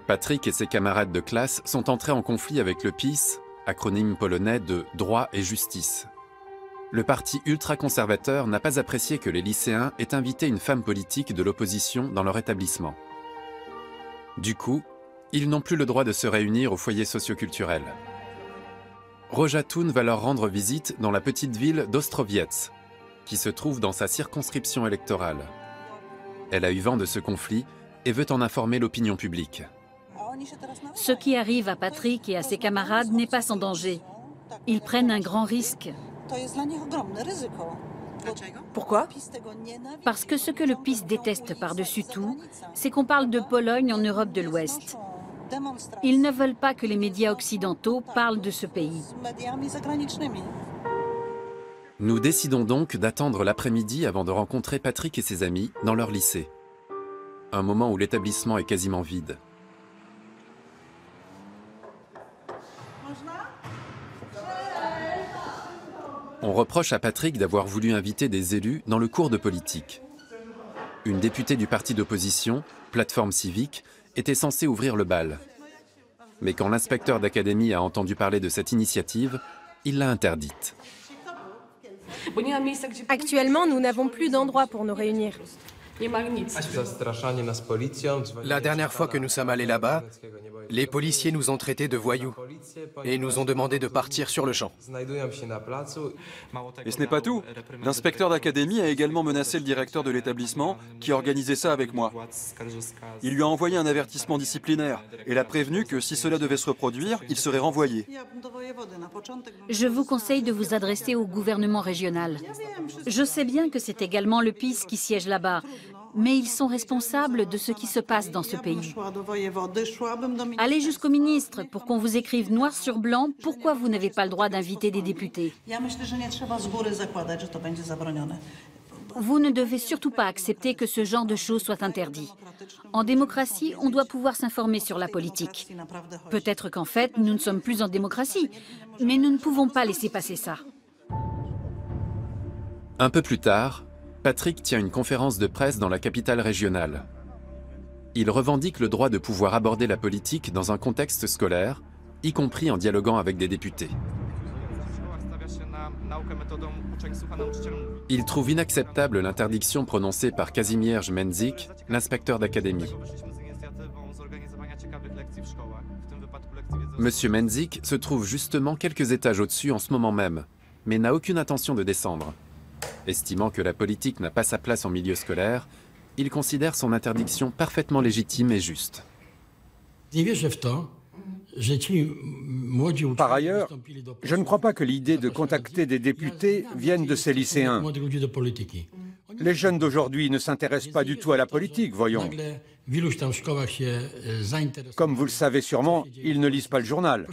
Patrick et ses camarades de classe sont entrés en conflit avec le PiS, acronyme polonais de Droit et Justice. Le parti ultra-conservateur n'a pas apprécié que les lycéens aient invité une femme politique de l'opposition dans leur établissement. Du coup, ils n'ont plus le droit de se réunir au foyer socioculturel. Róża Thun va leur rendre visite dans la petite ville d'Ostrowiec, qui se trouve dans sa circonscription électorale. Elle a eu vent de ce conflit et veut en informer l'opinion publique. Ce qui arrive à Patrick et à ses camarades n'est pas sans danger. Ils prennent un grand risque. Pourquoi? Parce que ce que le PiS déteste par-dessus tout, c'est qu'on parle de Pologne en Europe de l'Ouest. Ils ne veulent pas que les médias occidentaux parlent de ce pays. Nous décidons donc d'attendre l'après-midi avant de rencontrer Patrick et ses amis dans leur lycée. Un moment où l'établissement est quasiment vide. On reproche à Patrick d'avoir voulu inviter des élus dans le cours de politique. Une députée du parti d'opposition, Plateforme Civique, était censée ouvrir le bal. Mais quand l'inspecteur d'académie a entendu parler de cette initiative, il l'a interdite. Actuellement, nous n'avons plus d'endroit pour nous réunir. La dernière fois que nous sommes allés là-bas, les policiers nous ont traités de voyous et nous ont demandé de partir sur le champ. Et ce n'est pas tout. L'inspecteur d'académie a également menacé le directeur de l'établissement qui organisait ça avec moi. Il lui a envoyé un avertissement disciplinaire et l'a prévenu que si cela devait se reproduire, il serait renvoyé. Je vous conseille de vous adresser au gouvernement régional. Je sais bien que c'est également le PiS qui siège là-bas, mais ils sont responsables de ce qui se passe dans ce pays. Allez jusqu'au ministre pour qu'on vous écrive noir sur blanc pourquoi vous n'avez pas le droit d'inviter des députés. Vous ne devez surtout pas accepter que ce genre de choses soit interdit. En démocratie, on doit pouvoir s'informer sur la politique. Peut-être qu'en fait, nous ne sommes plus en démocratie, mais nous ne pouvons pas laisser passer ça. Un peu plus tard, Patrick tient une conférence de presse dans la capitale régionale. Il revendique le droit de pouvoir aborder la politique dans un contexte scolaire, y compris en dialoguant avec des députés. Il trouve inacceptable l'interdiction prononcée par Kazimierz Mędzik, l'inspecteur d'académie. Monsieur Mędzik se trouve justement quelques étages au-dessus en ce moment même, mais n'a aucune intention de descendre. Estimant que la politique n'a pas sa place en milieu scolaire, il considère son interdiction parfaitement légitime et juste. Par ailleurs, je ne crois pas que l'idée de contacter des députés vienne de ces lycéens. Les jeunes d'aujourd'hui ne s'intéressent pas du tout à la politique, voyons. Comme vous le savez sûrement, ils ne lisent pas le journal.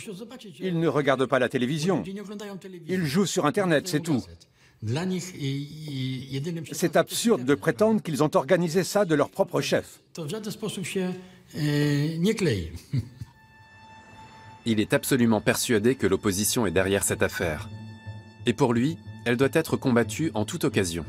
Ils ne regardent pas la télévision. Ils jouent sur Internet, c'est tout. C'est absurde de prétendre qu'ils ont organisé ça de leur propre chef. Il est absolument persuadé que l'opposition est derrière cette affaire. Et pour lui, elle doit être combattue en toute occasion.